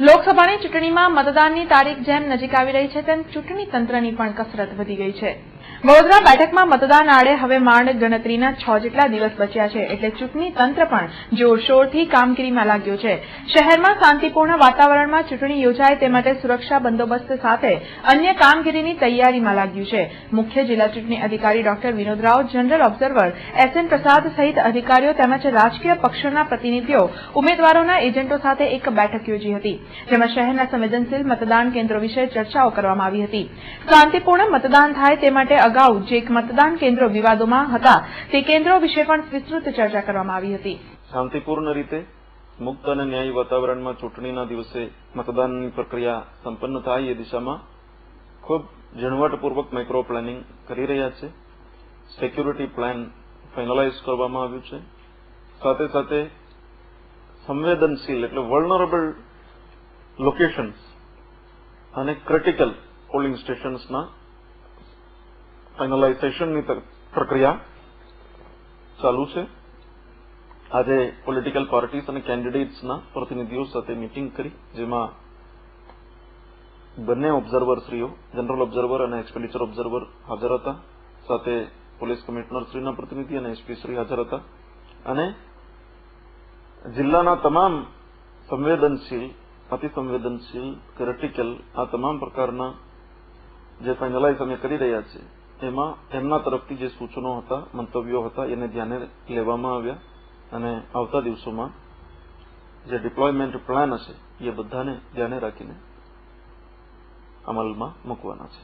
લોકસભાની ચૂંટણીમાં મતદાનની તારીખ જેમ નજીક આવી રહી છે તેમ ચૂંટણી તંત્રની પણ કસરત વધી ગઈ છે. વડોદરા બેઠકમાં મતદાન આડે હવે માંડ ગણતરીના 6 જેટલા દિવસ બચ્યા છે, એટલે ચૂંટણી તંત્ર પણ જોરશોરથી કામગીરીમાં લાગ્યું છે. શહેરમાં શાંતિપૂર્ણ વાતાવરણમાં ચૂંટણી યોજાય તે માટે સુરક્ષા બંદોબસ્ત સાથે અન્ય કામગીરીની તૈયારીમાં લાગ્યું છે. મુખ્ય જિલ્લા ચૂંટણી અધિકારી doctor Vinod Rao, general observer SN પ્રસાદ સહિત અધિકારીઓ તેમજ રાજકીય પક્ષોના પ્રતિનિધિઓ ઉમેદવારોના એજન્ટો સાથે એક બેઠક યોજી હતી, જેમાં શહેરના સંવેદનશીલ મતદાન કેન્દ્રો વિશે ચર્ચાઓ કરવામાં આવી હતી. શાંતિપૂર્ણ મતદાન થાય તે માટે અગાઉ જે મતદાન કેન્દ્રો વિવાદોમાં હતા તે કેન્દ્રો વિશે પણ વિસ્તૃત ચર્ચા કરવામાં આવી હતી. શાંતિપૂર્ણ રીતે મુક્ત અને ન્યાયી વાતાવરણમાં ચૂંટણીના દિવસે મતદાનની પ્રક્રિયા સંપન્ન થાય એ દિશામાં ખૂબ ઝીણવટપૂર્વક માઇક્રો પ્લાનિંગ કરી રહ્યા છે. સિક્યુરિટી પ્લાન ફાઇનલાઇઝ કરવામાં આવ્યું છે. સાથે સાથે સંવેદનશીલ એટલે વલ્નરેબલ લોકેશન્સ અને ક્રિટિકલ પોલિંગ સ્ટેશન્સના ફાઇનલાઇઝેશનની પ્રક્રિયા ચાલુ છે. આજે પોલિટિકલ પાર્ટીઝ અને કેન્ડિડેટ્સના પ્રતિનિધિઓ સાથે મીટિંગ કરી, જેમાં બંને ઓબ્ઝર્વરશ્રીઓ, જનરલ ઓબ્ઝર્વર અને એક્સપેન્ડિચર ઓબ્ઝર્વર હાજર હતા. સાથે પોલીસ કમિશનરશ્રીના પ્રતિનિધિ અને એસપી શ્રી હાજર હતા. અને જિલ્લાના તમામ સંવેદનશીલ, અતિ સંવેદનશીલ, ક્રિટિકલ આ તમામ પ્રકારના જે ફાઇનલાઇઝ અમે કરી રહ્યા છીએ એમાં એમના તરફથી જે સૂચનો હતા, મંતવ્યો હતા એને ધ્યાને લેવામાં આવ્યા અને આવતા દિવસોમાં જે ડિપ્લોયમેન્ટ પ્લાન હશે એ બધાને ધ્યાને રાખીને અમલમાં મૂકવાના છે.